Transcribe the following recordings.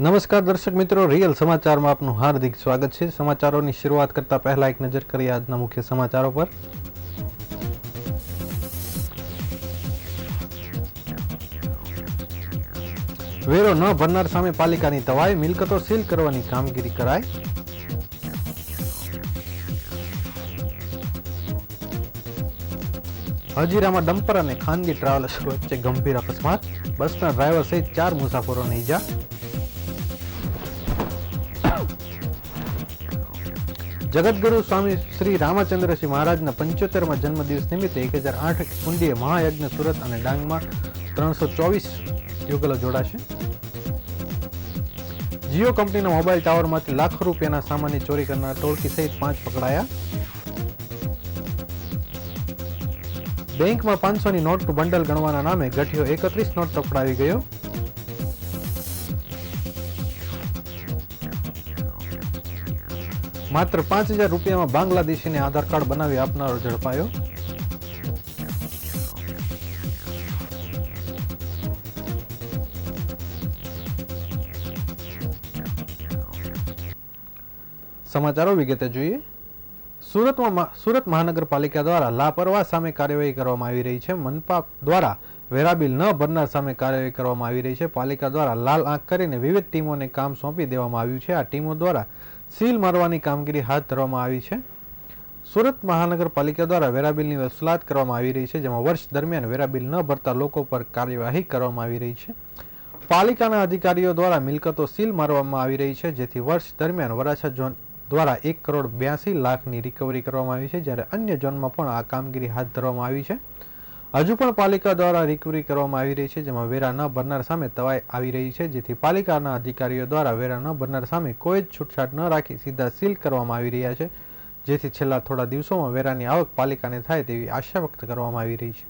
નમસ્કાર દર્શક મિત્રો, રિયલ સમાચારમાં આપનું હાર્દિક સ્વાગત છે। સમાચારોની શરૂઆત કરતા પહેલા એક નજર કરીએ આજના મુખ્ય સમાચારો પર। વેરો ન ભરનાર સામે પાલિકાની તવાઈ, મિલકતો સીલ કરવાની કામગીરી કરાઈ। હજીરામાં ડમ્પર અને ખાનગી ટ્રાવેલર્સ વચ્ચે ગંભીર અકસ્માત, બસના ડ્રાઈવર સહિત 4 મુસાફરોને ઈજા। જગતગુરુ સ્વામી શ્રી રામચંદ્રસિંહ મહારાજના 75મા જન્મદિવસ નિમિત્તે 1008 કુંડીય મહાયજ્ઞ સુરત અને ડાંગમાં 324 યુગલો જોડાશે। જીઓ કંપનીના મોબાઈલ ટાવરમાંથી લાખો રૂપિયાના સામાનની ચોરી કરનાર ટોળકી સહિત 5 પકડાયા। બેંકમાં 500ની નોટનું બંડલ ગણવાના નામે ગઠિયો 31 નોટ પકડાવી ગયો। માત્ર 5000 રૂપિયામાં બાંગ્લાદેશીને આધાર કાર્ડ બનાવી આપનારો ઝડપાયો। સમાચારો વિગતે જોઈએ। સુરત મહાનગરપાલિકા દ્વારા લાપરવાહ સામે કાર્યવાહી કરવામાં આવી રહી છે। મનપા દ્વારા વેરા બિલ ન ભરનાર સામે કાર્યવાહી કરવામાં આવી રહી છે। પાલિકા દ્વારા લાલ આંખ કરીને વિવિધ ટીમોને કામ સોંપી દેવામાં આવ્યું છે। આ ટીમો દ્વારા સીલ મારવાની કામગીરી હાથ ધરવામાં આવી છે। સુરત મહાનગરપાલિકા દ્વારા વેરા બિલની વસૂલાત કરવામાં આવી રહી છે, જેમાં વર્ષ દરમિયાન વેરા બિલ ન ભરતા લોકો પર કાર્યવાહી કરવામાં આવી રહી છે। પાલિકાના અધિકારીઓ દ્વારા મિલકતો સીલ મારવામાં આવી રહી છે, જેથી વર્ષ દરમિયાન વરાછા ઝોન દ્વારા 1,82,00,000ની રિકવરી કરવામાં આવી છે, જ્યારે અન્ય ઝોનમાં પણ આ કામગીરી હાથ ધરવામાં આવી છે। હજુ પણ પાલિકા દ્વારા રિકવરી કરવામાં આવી રહી છે, જેમાં વેરા ન ભરનાર સામે તવાઈ આવી રહી છે, જેથી પાલિકાના અધિકારીઓ દ્વારા વેરા ન ભરનાર સામે કોઈ જ છૂટછાટ ન રાખી સીધા સીલ કરવામાં આવી રહ્યા છે, જેથી છેલ્લા થોડા દિવસોમાં વેરાની આવક પાલિકાને થાય તેવી આશા વ્યક્ત કરવામાં આવી રહી છે।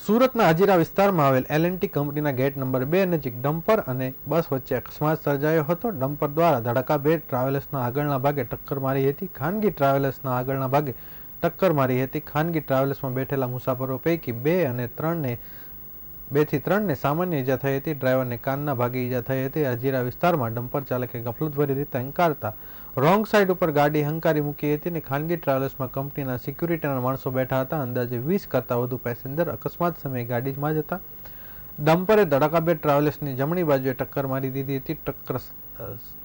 સુરતના હજીરા વિસ્તારમાં આવેલ L&T કંપનીના ગેટ નંબર 2 નજીક ડમ્પર અને બસ વચ્ચે અકસ્માત સર્જાયો હતો। ડમ્પર દ્વારા ધડાકાભેર ટ્રાવેલર્સના આગળના ભાગે ટક્કર મારી હતી। ખાનગી ટ્રાવેલર્સના આગળના ભાગે ટક્કર મારી હતી। ખાનગી ટ્રાવેલર્સમાં બેઠેલા મુસાફરો પૈકી 2 થી 3ને સામાન્ય ઈજા થઈ હતી। ડ્રાઈવરને કાનના ભાગે ઈજા થઈ હતી। હજીરા વિસ્તારમાં ડમ્પર ચાલકે ગફલતભરી રીતે હંકારતા રોંગ સાઈડ ઉપર ગાડી હંકારી મૂકી હતી અને ખાનગી ટ્રાવેલ્સમાં કંપનીના સિક્યુરિટીના માણસો બેઠા હતા। અંદાજે 20 કરતાં વધુ પેસેન્જર અકસ્માત સમયે ગાડીમાં જ હતા। ડમ્પરે ધડાકાભેર ટ્રાવેલ્સની જમણી બાજુએ ટક્કર મારી દીધી હતી। ટક્કરની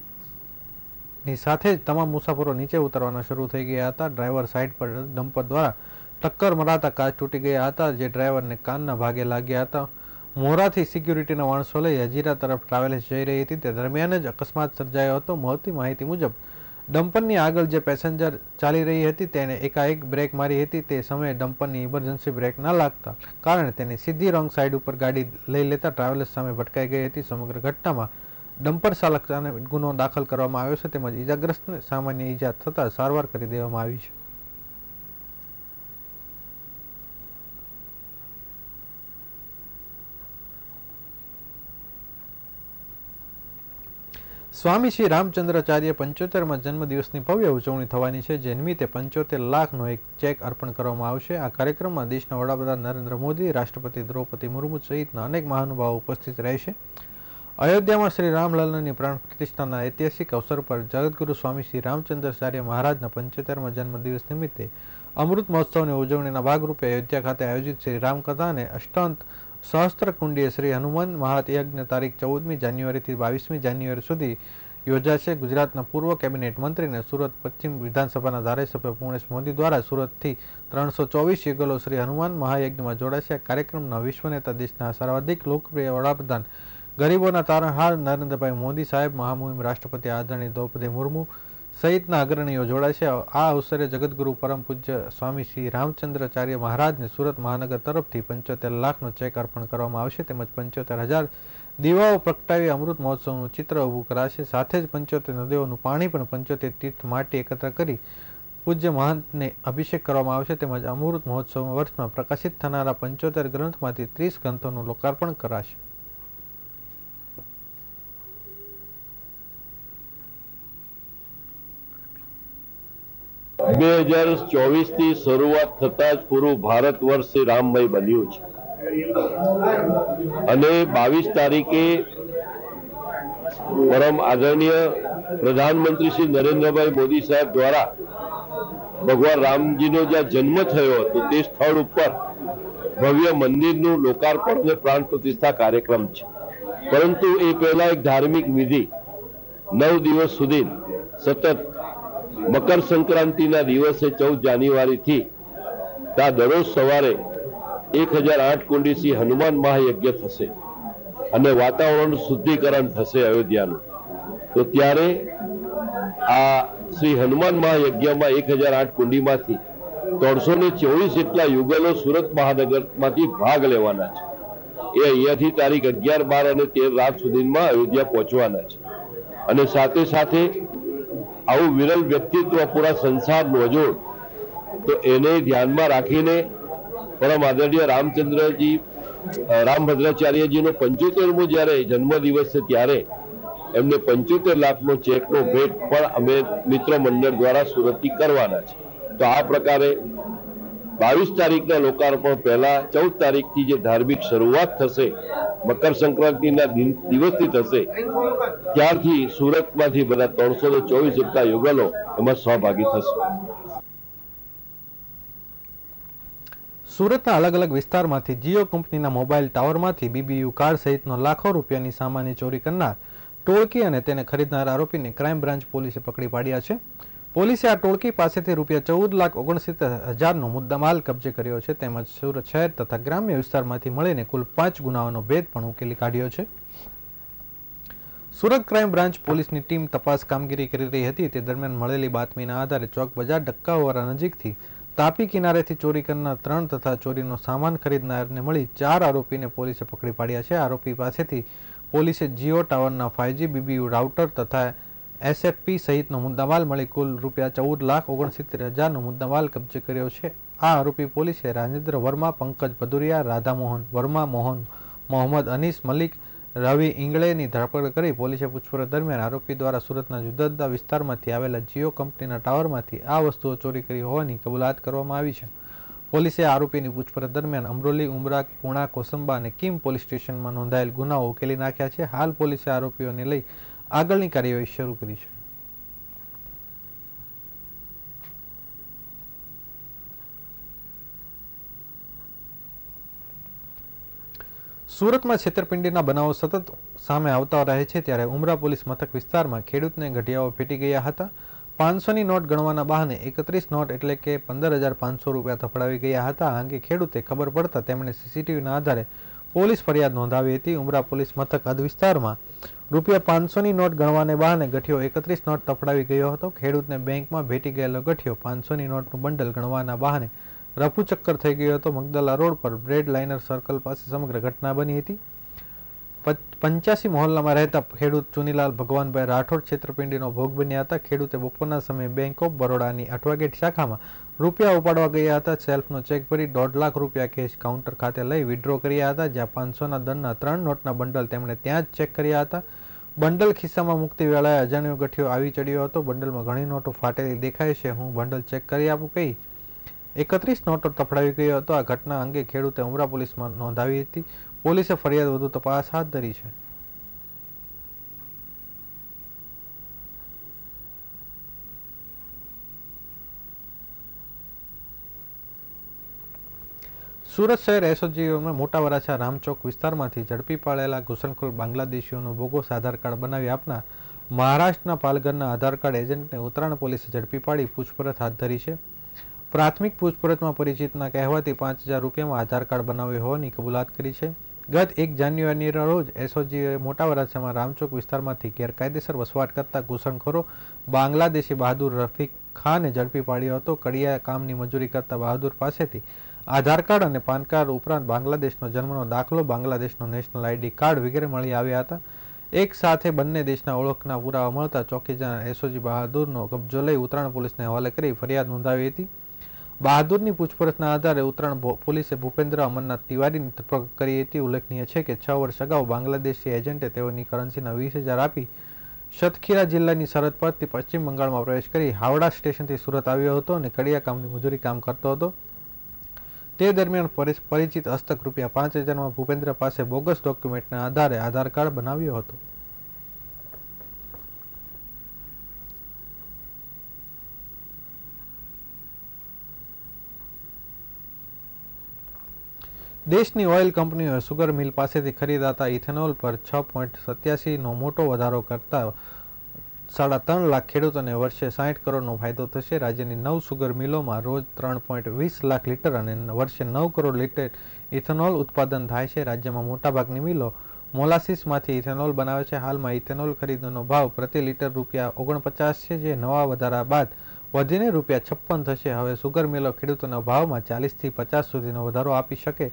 સાથે જ તમામ મુસાફરો નીચે ઉતરવાના શરૂ થઈ ગયા હતા। ડ્રાઈવર સાઈડ પર ડમ્પર દ્વારા ટક્કર મરાતા કાચ તૂટી ગયા હતા, જે ડ્રાઈવરને કાનના ભાગે લાગ્યા હતા। મોરાથી સિક્યુરિટીના માણસો લઈ હજીરા તરફ ટ્રાવેલ્સ જઈ રહી હતી, તે દરમિયાન જ અકસ્માત સર્જાયો હતો। મળતી માહિતી મુજબ ડમ્પરની આગળ જે પેસેન્જર ચાલી રહી હતી તેણે એકાએક બ્રેક મારી હતી। તે સમયે ડમ્પરની ઇમરજન્સી બ્રેક ન લાગતા કારણે તેની સીધી રોંગ સાઈડ ઉપર ગાડી લઈ લેતા ટ્રાવેલ્સ સામે ભટકાઈ ગઈ હતી। સમગ્ર ઘટનામાં ડમ્પર ચાલક સામે ગુનો દાખલ કરવામાં આવ્યો છે, તેમજ ઈજાગ્રસ્તને સામાન્ય ઈજા થતાં સારવાર કરી દેવામાં આવી છે। સ્વામી શ્રી રામચંદ્રાચાર્ય 75મા જન્મદિવસની ભવ્ય ઉજવણી થવાની છે, જે નિમિત્તે 75 લાખનો એક ચેક અર્પણ કરવામાં આવશે। આ કાર્યક્રમમાં દેશના વડાપ્રધાન નરેન્દ્ર મોદી, રાષ્ટ્રપતિ દ્રૌપદી મુર્મુ સહિતના અનેક મહાનુભાવો ઉપસ્થિત રહેશે। અયોધ્યામાં શ્રી રામલલ્લાની પ્રાણ પ્રતિષ્ઠાના ઐતિહાસિક અવસર પર જગતગુરુ સ્વામી શ્રી રામચંદ્રાચાર્ય મહારાજના 75મા જન્મદિવસ નિમિત્તે અમૃત મહોત્સવની ઉજવણીના ભાગરૂપે અયોધ્યા ખાતે આયોજિત શ્રી રામકથા અને અષ્ટાંત સહસ્ત્રકુંડીય શ્રી હનુમાન મહાયજ્ઞ તારીખ 14મી જાન્યુઆરીથી 22મી જાન્યુઆરી સુધી યોજાશે। ગુજરાતના પૂર્વ કેબિનેટ મંત્રી અને સુરત પશ્ચિમ વિધાનસભાના ધારાસભ્ય પૂર્ણેશ મોદી દ્વારા સુરતથી 324 યુગલો શ્રી હનુમાન મહાયજ્ઞમાં જોડાશે। આ કાર્યક્રમના વિશ્વ નેતા, દેશના સર્વાધિક લોકપ્રિય વડાપ્રધાન, ગરીબોના તારણહાર નરેન્દ્રભાઈ મોદી સાહેબ, મહામહિમ રાષ્ટ્રપતિ આદરણીય દ્રૌપદી મુર્મુ સહિતના અગ્રણીઓ જોડાશે। આ અવસરે જગતગુરુ પરમ પૂજ્ય સ્વામી શ્રી રામચંદ્રાચાર્ય મહારાજને સુરત મહાનગર તરફથી 75 લાખનો ચેક અર્પણ કરવામાં આવશે, તેમજ 75,000 દીવાઓ પ્રગટાવી અમૃત મહોત્સવનું ચિત્ર ઊભું કરાશે। સાથે જ 75 નદીઓનું પાણી પણ 75 તીર્થ માટી એકત્ર કરી પૂજ્ય મહંતને અભિષેક કરવામાં આવશે, તેમજ અમૃત મહોત્સવ વર્ષમાં પ્રકાશિત થનારા 75 ગ્રંથમાંથી 30 ગ્રંથોનું લોકાર્પણ કરાશે। 2024 થી શરૂઆત થતા જ પૂરું ભારત વર્ષ રામમય બન્યું છે અને 22 તારીખે પરમ આદરણીય પ્રધાનમંત્રી શ્રી નરેન્દ્રભાઈ મોદી સાહેબ દ્વારા ભગવાન રામજીનો જ્યાં જન્મ થયો હતો તે સ્થળ ઉપર ભવ્ય મંદિરનું લોકાર્પણ અને પ્રાણ પ્રતિષ્ઠા કાર્યક્રમ છે. પરંતુ એ પહેલા એક ધાર્મિક વિધિ 9 દિવસ સુધી સતત મકર સંક્રાંતિના દિવસે 14 જાન્યુઆરીથી ત્યાં દરરોજ સવારે 1008 કુંડીથી હનુમાન મહાયજ્ઞ થશે અને વાતાવરણ શુદ્ધિકરણ થશે અયોધ્યાનું. તો ત્યારે આ શ્રી હનુમાન મહાયજ્ઞમાં 1008 કુંડીમાંથી 324 જેટલા યુગલો સુરત મહાનગરમાંથી ભાગ લેવાના છે. એ અહીંયાથી તારીખ 11, 12 અને 13 રાત સુધીમાં અયોધ્યા પહોંચવાના છે અને સાથે સાથે આવું વિરલ વ્યક્તિત્વ પૂરા સંસારનું અજોડ, તો એને ધ્યાનમાં રાખીને પરમ આદરણીય રામભદ્રાચાર્યજીનો 75મો જ્યારે જન્મદિવસ છે ત્યારે એમને 75 લાખનો ચેકનો ભેટ પણ અમે મિત્ર મંડળ દ્વારા સુરતથી કરવાના છે. તો આ પ્રકારે 22 તારીખના લોકાર્પણ પહેલા 14 તારીખથી જે ધાર્મિક શરૂઆત થશે, મકર સંક્રાંતિના દિવસથી થશે, ત્યારથી સુરતમાંથી બધા 324 જેટલા યુગલો એમાં સહભાગી થશે. સુરતના અલગ અલગ વિસ્તારમાંથી જીઓ કંપનીના મોબાઈલ ટાવરમાંથી BBU કાર્ડ સહિતનો લાખો રૂપિયાની સામાનની ચોરી કરનાર ટોળકી અને તેને ખરીદનાર આરોપીને ક્રાઇમ બ્રાન્ચ પોલીસે પકડી પાડ્યા છે. પોલીસે આ ટોળકી પાસેથી ₹14,69,000નો મુદ્દામાલ કબજે કર્યો છે. તેમજ સુરત શહેર તથા ગ્રામ્ય વિસ્તારમાંથી મળીને કુલ 5 ગુનાઓનો ભેદ પણ ઉકેલી કાઢ્યો છે. સુરત ક્રાઇમ બ્રાન્ચ પોલીસની ટીમ તપાસ કામગીરી કરી રહી હતી. તે દરમિયાન મળેલી બાતમીના આધારે ચોક બજાર ડક્કાવાળા નજીકથી તાપી કિનારેથી ચોરી કરનાર 3 તથા ચોરીનો સામાન ખરીદનારને મળી 4 આરોપીને પોલીસે પકડી પાડ્યા છે. આરોપી પાસેથી પોલીસે જીઓ ટાવરના 5G BBU રાઉટર તથા SFP સહિતનો મુદ્દામાલ મળી કુલ ₹14,69,000નો મુદ્દામાલ કબજે કર્યો છે. આ આરોપી પોલીસે રાજેન્દ્ર વર્મા, પંકજ ભદુરિયા, રાધામોહન વર્મા, મોહમ્મદ અનીસ મલિક, રવિ ઇંગળેની ધરપકડ કરી પોલીસે પૂછપરછ દરમિયાન આરોપી દ્વારા સુરતના જુદા જુદા વિસ્તારમાંથી આવેલા જીઓ કંપનીના ટાવરમાંથી આ વસ્તુઓ ચોરી કરી હોવાની કબૂલાત કરવામાં આવી છે. પોલીસે આરોપીની પૂછપરછ દરમિયાન અમરોલી, ઉમરા, પુણા, કોસંબા અને કિમ પોલીસ સ્ટેશનમાં નોંધાયેલ ગુનાઓ ઉકેલી નાખ્યા છે. હાલ પોલીસે આરોપીઓને લઈ આગળની કાર્યવાહી શરૂ કરી છે. સુરતમાં છેતરપિંડીના બનાવો સતત સામે આવતા રહે છે, ત્યારે ઉમરા પોલીસ મથક વિસ્તારમાં ખેડૂતને ગઢિયાઓ ફેટી ગયા હતા. 500ની નોટ ગણવાના બહાને 31 નોટ એટલે કે ₹15,500 થપડાવી ગયા હતા. આ અંગે ખેડૂતે ખબર પડતા તેમણે CCTVના આધારે પોલીસ ફરિયાદ નોંધાવી હતી. ઉમરા પોલીસ મથક હદ વિસ્તારમાં ₹500ની નોટ ગણવાને બહાને ગઠિયો 31 નોટ તફડાવી ગયો હતો. ખેડૂતને બેંકમાં ભેટી ગયેલો ગઠિયો 500ની નોટનું બંડલ ગણવાના બહાને રફુ ચક્કર થઈ ગયો હતો. મગદલા રોડ પર બ્રેડ લાઇનર સર્કલ પાસે સમગ્ર ઘટના બની હતી. 85 મોહલ્લામાં રહેતા ખેડૂત ચુનીલાલ ભગવાનભાઈ રાઠોડ છેતરપિંડીનો ભોગ બન્યા હતા. ખેડૂતે બપોરના સમયે બેંક ઓફ બરોડાની અઠવાગેટ શાખામાં રૂપિયા ઉપાડવા ગયા હતા. સેલ્ફનો ચેક ભરી ₹1.5 લાખ કેશ કાઉન્ટર ખાતે લઈ વિડ્રો કર્યા હતા. જ્યાં 500ના દરના 3 નોટના બંડલ તેમણે ત્યાં જ ચેક કર્યા હતા. બંડલ ખિસ્સામાં મુકતી વેળાએ અજાણ્યો ગઠિયો આવી ચડ્યો હતો. બંડલમાં ઘણી નોટો ફાટેલી દેખાય છે. હું બંડલ ચેક કરી આપું કહી 31 નોટો તફડાવી ગયો હતો. આ ઘટના અંગે ખેડૂતે ઉમરા પોલીસમાં નોંધાવી હતી. પોલીસે ફરિયાદ વધુ તપાસ હાથ ધરી છે. સુરત શહેર SOGમાં મોટા વરાછા રામચોક વિસ્તારમાંથી ઝડપી પાડેલા ઘૂસણખોર બાંગ્લાદેશીઓનો બોગસ આધાર કાર્ડ બનાવી આપનાર મહારાષ્ટ્રના પાલઘરના આધાર કાર્ડ એજન્ટને ઉત્તરાયણ પોલીસે ઝડપી પાડી પૂછપરછ હાથ ધરી છે. પ્રાથમિક પૂછપરછમાં પરિચિતના કહેવાથી ₹5,000માં આધાર કાર્ડ બનાવ્યું હોવાની કબૂલાત કરી છે. ગત 1 જાન્યુઆરીના રોજ SOGએ મોટા વરાછામાં રામચોક વિસ્તારમાંથી ગેરકાયદેસર વસવાટ કરતા ઘૂસણખોરો બાંગ્લાદેશી બહાદુર રફીક ખાને ઝડપી પાડ્યો હતો. કડિયા કામની મજૂરી કરતા બહાદુર પાસેથી આધાર કાર્ડ અને પાન કાર્ડ ઉપરાંત બાંગ્લાદેશનો જન્મનો દાખલો, બાંગ્લાદેશનો નેશનલ ID કાર્ડ વગેરે મળી આવ્યા હતા. એક સાથે બંને દેશના ઓળખના પુરાવા મળતા ચોકીદાર SOG બહાદુરનો કબજો લઈ ઉત્તરાયણ પોલીસને હવાલે કરી ફરિયાદ નોંધાવી હતી. બહાદુરની પૂછપરછના આધારે ઉત્તરાયણ પોલીસે ભૂપેન્દ્ર અમરનાથ તિવારીની ધરપકડ કરી હતી. ઉલ્લેખનીય છે કે 6 વર્ષ અગાઉ બાંગ્લાદેશી એજન્ટે તેઓની કરન્સીના 20,000 આપી સતખીરા જિલ્લાની સરહદ પરથી પશ્ચિમ બંગાળમાં પ્રવેશ કરી હાવડા સ્ટેશનથી સુરત આવ્યો હતો અને કડિયા કામની મજૂરી કામ કરતો હતો. તે દરમિયાન પરિચિત હસ્તક ₹5,000માં ભૂપેન્દ્ર પાસે બોગસ ડોક્યુમેન્ટના આધારે આધાર કાર્ડ બનાવ્યો હતો. દેશની ઓઇલ કંપનીઓએ સુગર મિલ પાસેથી ખરીદાતા ઇથેનોલ પર 6.87નો મોટો વધારો કરતા 3.5 લાખ ખેડૂતોને વર્ષે 60 કરોડનો ફાયદો થશે. રાજ્યની 9 સુગર મિલોમાં રોજ 3.20 લાખ લીટર અને વર્ષે 9 કરોડ લીટર ઇથેનોલ ઉત્પાદન થાય છે. રાજ્યમાં મોટાભાગની મિલો મોલાસીસમાંથી ઇથેનોલ બનાવે છે. હાલમાં ઇથેનોલ ખરીદનો ભાવ પ્રતિ લીટર ₹49 છે, જે નવા વધારા બાદ વધીને ₹56 થશે. હવે સુગર મિલો ખેડૂતોના ભાવમાં 40થી 50 સુધીનો વધારો આપી શકે.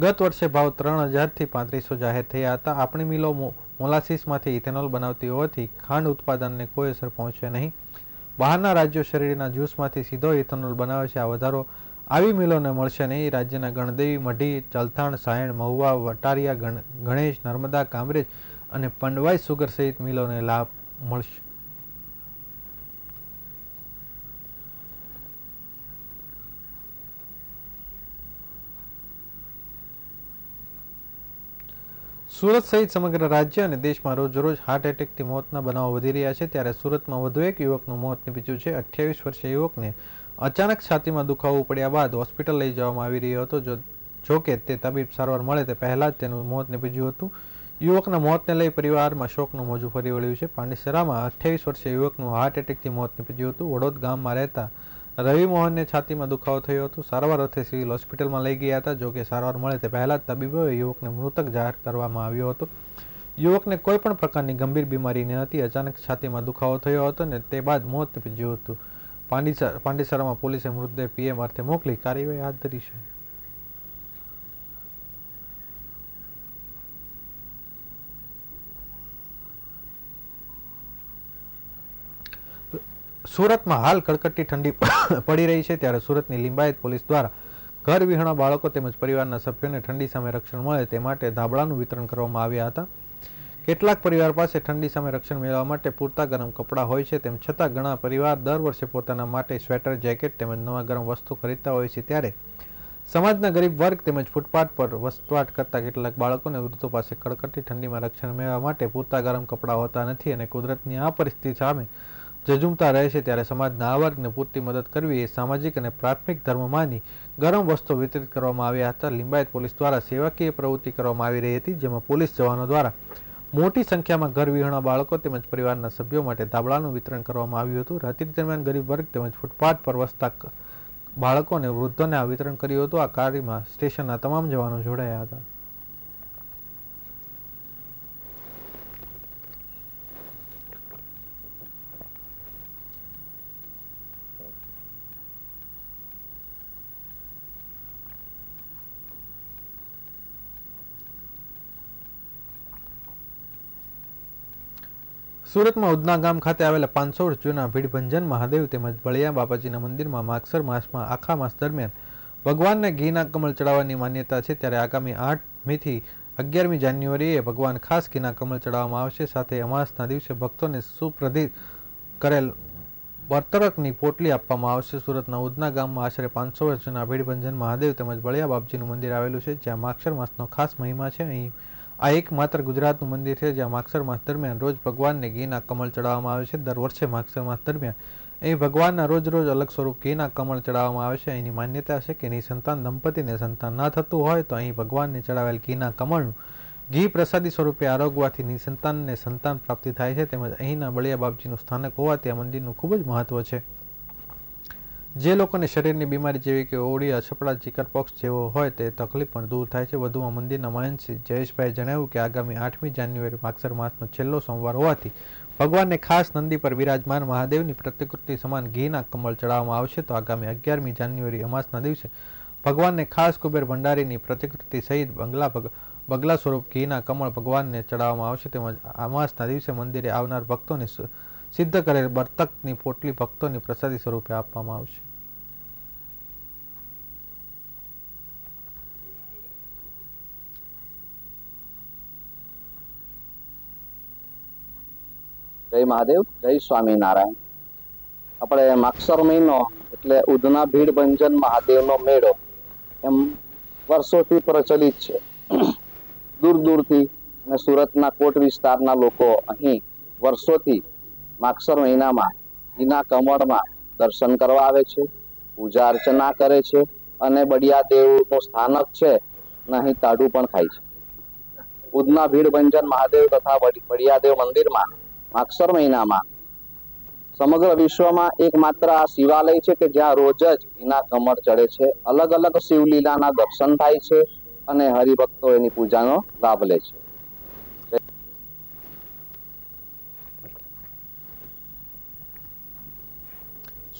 ગત વર્ષે ભાવ 3,000થી 3,500 જાહેર થયા હતા. આપણી મિલો મોલાસીસમાંથી ઇથેનોલ બનાવતી હોવાથી ખાંડ ઉત્પાદનને કોઈ અસર પહોંચે નહીં. બહારના રાજ્યો શેરડીના જ્યુસમાંથી સીધો ઇથેનોલ બનાવે છે. આ વધારો આવી મિલોને મળશે નહીં. રાજ્યના ગણદેવી, મઢી, ચલથાણ, સાયણ, મહુવા, વટારિયા, ગણેશ, નર્મદા, કામરેજ અને પંડવાઈ સુગર સહિત મિલોને લાભ મળશે. સુરત સહિત સમગ્ર રાજ્ય અને દેશમાં રોજરોજ હાર્ટ એટેકથી મોતના બનાવો વધી રહ્યા છે. ત્યારે સુરતમાં વધુ એક યુવકનું મોત નીપજ્યું છે. 28 વર્ષીય યુવકને અચાનક છાતીમાં દુખાવો પડ્યા બાદ હોસ્પિટલ લઈ જવામાં આવી રહ્યો હતો. જો કે તે તબીબ સારવાર મળે તે પહેલા જ તેનું મોત નીપજ્યું હતું. યુવકના મોતને લઈ પરિવારમાં શોકનું મોજું ફરી વળ્યું છે. પાંડેસરામાં 28 વર્ષીય યુવકનું હાર્ટ એટેકથી મોત નીપજ્યું હતું. વડોદ ગામમાં રહેતા રવિ મોહનને છાતીમાં દુખાવો થયો હતો. સારવાર અર્થે સિવિલ હોસ્પિટલમાં લઈ ગયા હતા. જો કે સારવાર મળે તે પહેલા જ તબીબોએ યુવકને મૃતક જાહેર કરવામાં આવ્યો હતો. યુવકને કોઈ પણ પ્રકારની ગંભીર બીમારી ન હતી. અચાનક છાતીમાં દુખાવો થયો હતો અને તે બાદ મોત નીપજ્યું હતું. પાંડેસરામાં પોલીસે મૃતદેહ પીએમ અર્થે મોકલી કાર્યવાહી હાથ ધરી છે. સુરતમાં હાલ કડકડતી ઠંડી પડી રહી છે. ત્યારે સુરતની લિંબાયત પોલીસ દ્વારા ઘર વિહોણા બાળકો તેમજ પરિવારના સભ્યોને ઠંડી સામે રક્ષણ મળે તે માટે ધાબળાનું વિતરણ કરવામાં આવ્યા હતા. કેટલાક પરિવાર પાસે ઠંડી સામે રક્ષણ મેળવવા માટે પૂરતા ગરમ કપડાં હોય છે. તેમ છતાં ઘણા પરિવાર દર વર્ષે પોતાના માટે સ્વેટર, જેકેટ તેમજ નવા ગરમ વસ્તુ ખરીદતા હોય છે. ત્યારે સમાજના ગરીબ વર્ગ તેમજ ફૂટપાથ પર વસવાટ કરતા કેટલાક બાળકોને વૃદ્ધો પાસે કડકડતી ઠંડીમાં રક્ષણ મેળવવા માટે પૂરતા ગરમ કપડાં હોતા નથી અને કુદરતની આ પરિસ્થિતિ સામે ઝઝૂમતા રહે છે. ત્યારે સમાજના આ વર્ગને પૂરતી મદદ કરવી એ સામાજિક અને પ્રાથમિક ધર્મ માની ગરમ વસ્તુઓ વિતરિત કરવામાં આવ્યા હતા. લિંબાયત પોલીસ દ્વારા સેવાકીય પ્રવૃત્તિ કરવામાં આવી રહી હતી, જેમાં પોલીસ જવાનો દ્વારા મોટી સંખ્યામાં ઘર વિહોણા બાળકો તેમજ પરિવારના સભ્યો માટે ધાબળાનું વિતરણ કરવામાં આવ્યું હતું. રાત્રિ દરમિયાન ગરીબ વર્ગ તેમજ ફૂટપાથ પર વસતા બાળકો અને વૃદ્ધોને આ વિતરણ કર્યું હતું. આ કાર્યમાં સ્ટેશનના તમામ જવાનો જોડાયા હતા. સુરતમાં ઉધના ગામ ખાતે આવેલા 500 વર્ષ જૂના ભીડભંજન મહાદેવ તેમજ બળિયા બાપાજીના મંદિરમાં માગસર માસમાં આખા માસ દરમિયાન ભગવાનને ઘીના કમળ ચડાવવાની માન્યતા છે. ત્યારે આગામી 8મીથી 11મી જાન્યુઆરીએ ભગવાન ખાસ ઘીના કમળ ચડાવવામાં આવશે. સાથે અમાસના દિવસે ભક્તોને સુપ્રધિત કરેલ બરતરકની પોટલી આપવામાં આવશે. સુરતના ઉધના ગામમાં આશરે 500 વર્ષ જૂના ભીડભંજન મહાદેવ તેમજ બળિયા બાપજીનું મંદિર આવેલું છે, જ્યાં માગસર માસનો ખાસ મહિમા છે. અહીં આ એકમાત્ર ગુજરાતનું મંદિર છે જ્યાં માગસર માસ દરમિયાન રોજ ભગવાનને ઘીના કમળ ચડાવવામાં આવે છે. દર વર્ષે માગસર માસ દરમિયાન અહીં ભગવાનના રોજ અલગ સ્વરૂપ ઘીના કમળ ચડાવવામાં આવે છે. અહીંની માન્યતા છે કે નિસંતાન દંપતીને સંતાન ન થતું હોય તો અહીં ભગવાનને ચડાવેલ ઘીના કમળનું ઘી પ્રસાદી સ્વરૂપે આરોગવાથી નિસંતાનને સંતાન પ્રાપ્તિ થાય છે. તેમજ અહીંના બળિયા બાપજીનું સ્થાનક હોવાથી આ મંદિરનું ખૂબ જ મહત્વ છે. જે લોકોને શરીરની બીમારી જેવી કે ઓળી, અછપડા, ચિકનપોક્સ જેવો હોય તે તકલીફ પણ દૂર થાય છે. વધુમાં મંદિરના મહંત શ્રી જયેશભાઈ જણાવ્યું કે આગામી 8મી જાન્યુઆરી માગસર માસનો છેલ્લો સોમવાર હોવાથી ભગવાનને ખાસ નંદી પર બિરાજમાન મહાદેવની પ્રતિકૃતિ સમાન ઘીના કમળ ચડાવવામાં આવશે. તો આગામી 11મી જાન્યુઆરી અમાસના દિવસે ભગવાનને ખાસ કુબેર ભંડારીની પ્રતિકૃતિ સહિત બગલા સ્વરૂપ ઘીના કમળ ભગવાનને ચડાવવામાં આવશે. તેમજ અમાસના દિવસે મંદિરે આવનાર ભક્તોને સિદ્ધ કરેલ બરતકની પોટલી ભક્તોની પ્રસાદી સ્વરૂપે આપવામાં આવશે. જય મહાદેવ, જય સ્વામિનારાયણ. આપણે માગસર મહિનો એટલે ઉધના ભીડ ભંજન મહાદેવનો મેળો એમ વર્ષોથી પ્રચલિત છે. દૂર દૂરથી અને સુરતના કોટ વિસ્તારના લોકો અહીં વર્ષોથી માગસર મહિનામાં ઘીના કમળમાં દર્શન કરવા આવે છે, પૂજા અર્ચના કરે છે અને બળિયા દેવનું સ્થાનક છે અને અહીં તાડું પણ ખાય છે. ઉધના ભીડ ભંજન મહાદેવ તથા બળિયાદેવ મંદિરમાં માગસર મહિનામાં સમગ્ર વિશ્વમાં એકમાત્ર આ શિવાલય છે કે જ્યાં રોજ જ ઘીના કમળ ચડે છે. અલગ અલગ શિવલીલાના દર્શન થાય છે અને હરિભક્તો એની પૂજાનો લાભ લે છે.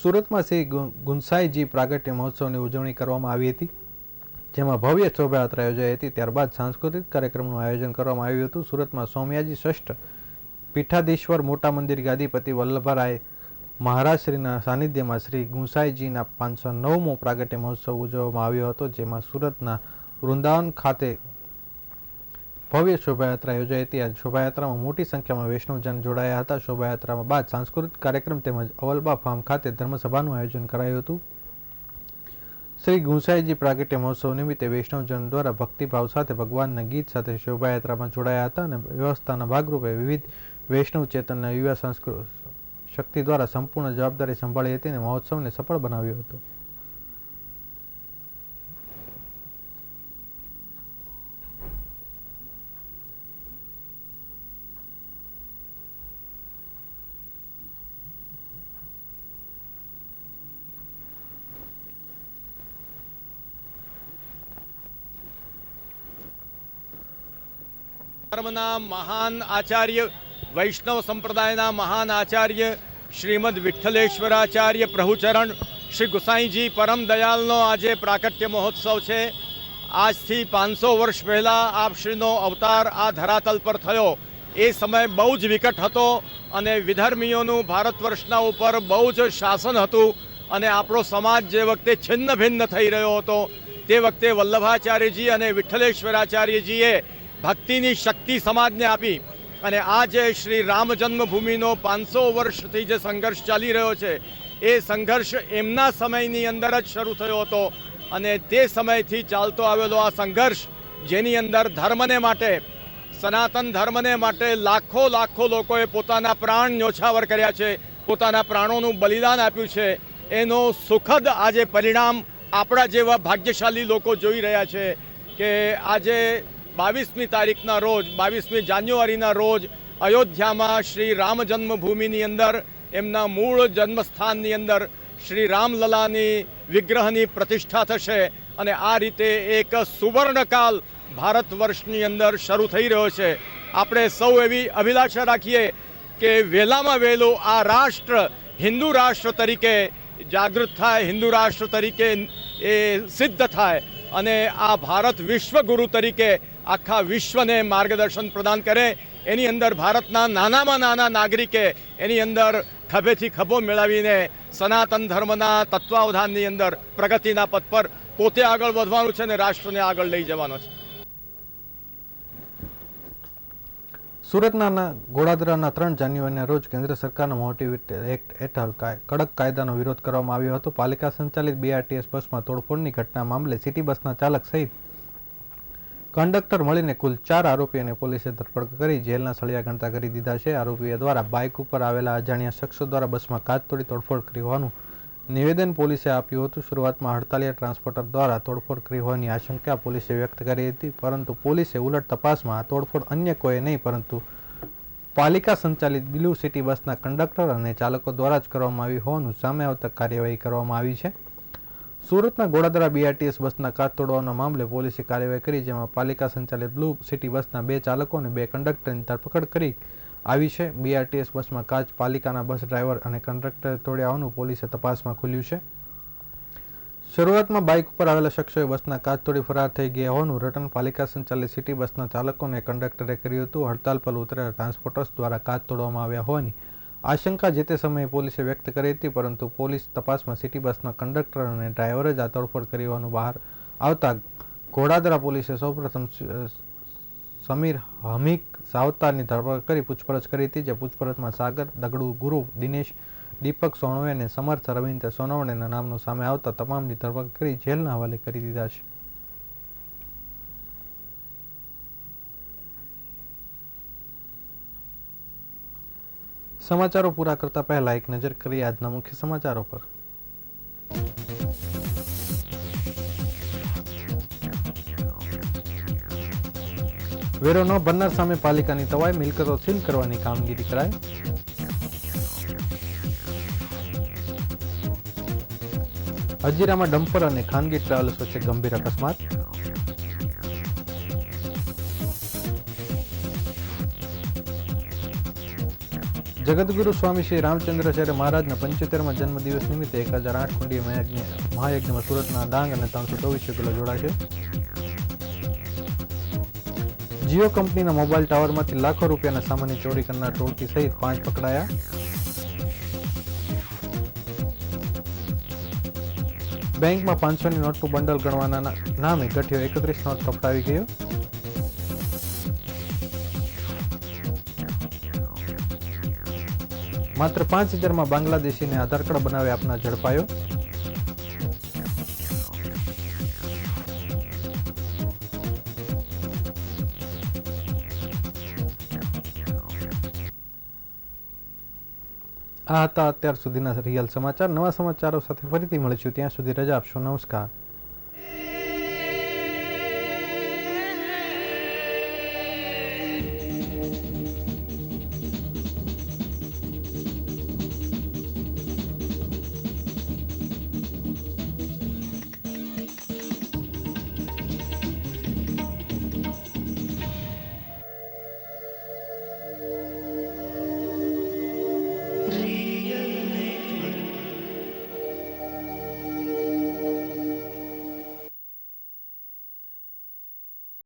સુરતમાં શ્રી ગુંસાઈજી પ્રાગટ્ય મહોત્સવની ઉજવણી કરવામાં આવી હતી, જેમાં ભવ્ય શોભાયાત્રા યોજાઈ હતી. ત્યારબાદ સાંસ્કૃતિક કાર્યક્રમનું આયોજન કરવામાં આવ્યું હતું. સુરતમાં સોમયાજી ષષ્ઠ પીઠાધીશ્વર મોટા મંદિર ગાદીપતિ વલ્લભરાય મહારાજશ્રીના સાનિધ્યમાં શ્રી ગુંસાઈજીના 509મો પ્રાગટ્ય મહોત્સવ ઉજવવામાં આવ્યો હતો, જેમાં સુરતના વૃંદાવન ખાતે ભવ્ય શોભાયાત્રા યોજાઈ હતી. આ શોભાયાત્રામાં મોટી સંખ્યામાં વૈષ્ણવજન જોડાયા હતા. શોભાયાત્રામાં બાદ સાંસ્કૃતિક કાર્યક્રમ તેમજ અવલબા ફાર્મ ખાતે ધર્મસભાનું આયોજન કરાયું હતું. શ્રી ગુંસાઈજી પ્રાગટ્ય મહોત્સવ નિમિત્તે વૈષ્ણવજન દ્વારા ભક્તિભાવ સાથે ભગવાનના ગીત સાથે શોભાયાત્રામાં જોડાયા હતા અને વ્યવસ્થાના ભાગરૂપે વિવિધ વૈષ્ણવ ચેતનના યુવા શક્તિ દ્વારા સંપૂર્ણ જવાબદારી સંભાળી હતી અને મહોત્સવને સફળ બનાવ્યો હતો. ધર્મના મહાન આચાર્ય, વૈષ્ણવ સંપ્રદાયના મહાન આચાર્ય શ્રીમદ વિઠ્ઠલેશ્વરાચાર્ય પ્રભુચરણ શ્રી ગુસાઈજી પરમ દયાલનો આજે પ્રાકટ્ય મહોત્સવ છે. આજથી 500 વર્ષ પહેલાં આપશ્રીનો અવતાર આ ધરાતલ પર થયો. એ સમય બહુ જ વિકટ હતો અને વિધર્મીઓનું ભારત વર્ષના ઉપર બહુ જ શાસન હતું અને આપણો સમાજ જે વખતે છિન્ન ભિન્ન થઈ રહ્યો હતો તે વખતે વલ્લભાચાર્યજી અને વિઠ્ઠલેશ્વરાચાર્યજીએ ભક્તિની શક્તિ સમાજને આપી અને આજે શ્રી રામ જન્મભૂમિનો 500 વર્ષથી જે સંઘર્ષ ચાલી રહ્યો છે એ સંઘર્ષ એમના સમયની અંદર જ શરૂ થયો હતો અને તે સમયથી ચાલતો આવેલો આ સંઘર્ષ જેની અંદર ધર્મને માટે, સનાતન ધર્મને માટે લાખો લાખો લોકોએ પોતાના પ્રાણ ન્યોછાવર કર્યા છે, પોતાના પ્રાણોનું બલિદાન આપ્યું છે, એનો સુખદ આજે પરિણામ આપણા જેવા ભાગ્યશાળી લોકો જોઈ રહ્યા છે કે આજે 22મી તારીખના રોજ, 22મી જાન્યુઆરીના રોજ અયોધ્યામાં શ્રી રામ જન્મભૂમિની અંદર એમના મૂળ જન્મસ્થાનની અંદર શ્રી રામલલાની વિગ્રહની પ્રતિષ્ઠા થશે અને આ રીતે એક સુવર્ણકાલ ભારત વર્ષની અંદર શરૂ થઈ રહ્યો છે. આપણે સૌ એવી અભિલાષા રાખીએ કે વહેલામાં વહેલું આ રાષ્ટ્ર હિન્દુ રાષ્ટ્ર તરીકે જાગૃત થાય, હિન્દુ રાષ્ટ્ર તરીકે એ સિદ્ધ થાય અને આ ભારત વિશ્વગુરુ તરીકે આખા વિશ્વને માર્ગદર્શન પ્રદાન કરે. એની અંદર ભારતના નાનામાં નાના નાગરિકે એની અંદર ખભેથી ખભો મેળવીને સનાતન ધર્મના તત્વાવધાનની અંદર પ્રગતિના પથ પર પોતે આગળ વધવાનું છે અને રાષ્ટ્રને આગળ લઈ જવાનો છે. સુરતના ગોળાદરાના 3 જાન્યુઆરીના રોજ કેન્દ્ર સરકારના મોટિવ એક્ટ હેઠળ કડક કાયદાનો વિરોધ કરવામાં આવ્યો હતો. પાલિકા સંચાલિત BRTS બસમાં તોડફોડની ઘટના મામલે સિટી બસના ચાલક સહિત કંડક્ટર મળીને કુલ 4 આરોપીઓને પોલીસે ધરપકડ કરી જેલના સળિયા ગણતા કરી દીધા છે. આરોપીઓ દ્વારા બાઇક ઉપર આવેલા અજાણ્યા શખ્સો દ્વારા બસમાં કાચ તોડી તોડફોડ કરી હોવાનું નિવેદન પોલીસે આપ્યું હતું. શરૂઆતમાં હડતાલીયા ટ્રાન્સપોર્ટર દ્વારા તોડફોડ કરી હોવાની આશંકા પોલીસે વ્યક્ત કરી હતી, પરંતુ પોલીસે ઉલટ તપાસમાં આ તોડફોડ અન્ય કોઈ નહીં પરંતુ પાલિકા સંચાલિત બ્લુ સિટી બસના કંડક્ટર અને ચાલકો દ્વારા જ કરવામાં આવી હોવાનું સામે આવતા કાર્યવાહી કરવામાં આવી છે. સુરતના ગોળાદરા BRTS બસના કાચ તોડવાના મામલે પોલીસે કાર્યવાહી કરી, જેમાં પાલિકા સંચાલિત બ્લુ સિટી બસના 2 ચાલકો અને 2 કંડક્ટરની ધરપકડ કરી આવી છે. BRTS બસમાં કાચ પાલિકાના બસ ડ્રાઈવર અને કંડક્ટરે તોડ્યા હોવાનું પોલીસે તપાસમાં ખુલ્યું છે. શરૂઆતમાં બાઇક ઉપર આવેલા શખ્સોએ બસના કાચ તોડી ફરાર થઈ ગયા હોવાનું રટન પાલિકા સંચાલિત સિટી બસના ચાલકો અને કંડક્ટરે કર્યું હતું. હડતાલ પર ઉતરેલા ટ્રાન્સપોર્ટર્સ દ્વારા કાચ તોડવામાં આવ્યા હોવાની આશંકા જે તે સમયે પોલીસે વ્યક્ત કરી હતી, પરંતુ પોલીસ તપાસમાં સિટી બસના કંડક્ટર અને ડ્રાઈવરે જ આ તોડફોડ કરી હોવાનું બહાર આવતા ગોળાદરા પોલીસે સૌપ્રથમ સમીર હમીક સાવતારની ધરપકડ કરી પૂછપરછ કરી હતી, જે પૂછપરછમાં સાગર દગડુ ગુરુ, દિનેશ દીપક સોનવણે અને સમર્થ રવિન્દ્ર સોનવણેના નામનું સામે આવતા તમામની ધરપકડ કરી જેલના હવાલે કરી દીધા છે. સમાચારો પૂરા કરતા પહેલા એક નજર કરીએ આજના મુખ્ય સમાચારો પર. વેરો ન ભરનાર સામે પાલિકાની તવાઈ, મિલકતો સીલ કરવાની કામગીરી કરાઈ. હજીરામાં ડમ્પર અને ખાનગી ટ્રાવેલ્સ વચ્ચે ગંભીર અકસ્માત. જગતગુરુ સ્વામી શ્રી રામચંદ્રાચાર્ય મહારાજના 75મા જન્મદિવસ નિમિત્તે 1008 કુંડીય મહાયજ્ઞમાં સુરતના ડાંગ અને 324 કિલો જોડાશે. જીઓ કંપનીના મોબાઈલ ટાવરમાંથી લાખો રૂપિયાના સામાનની ચોરી કરનાર ટોળકી સહિત 5 પકડાયા. બેંકમાં 500ની નોટનું બંડલ ગણવાના નામે ગઠિયો 31 નોટ કપડાવી ગયો. માત્ર 5000માં બાંગ્લાદેશીને આધાર કાર્ડ બનાવી આપનાર ઝડપાયો. આ હતા અત્યાર સુધીના રિયલ સમાચાર. નવા સમાચારો સાથે ફરીથી મળીશું. ત્યાં સુધી રજા આપશો. નમસ્કાર.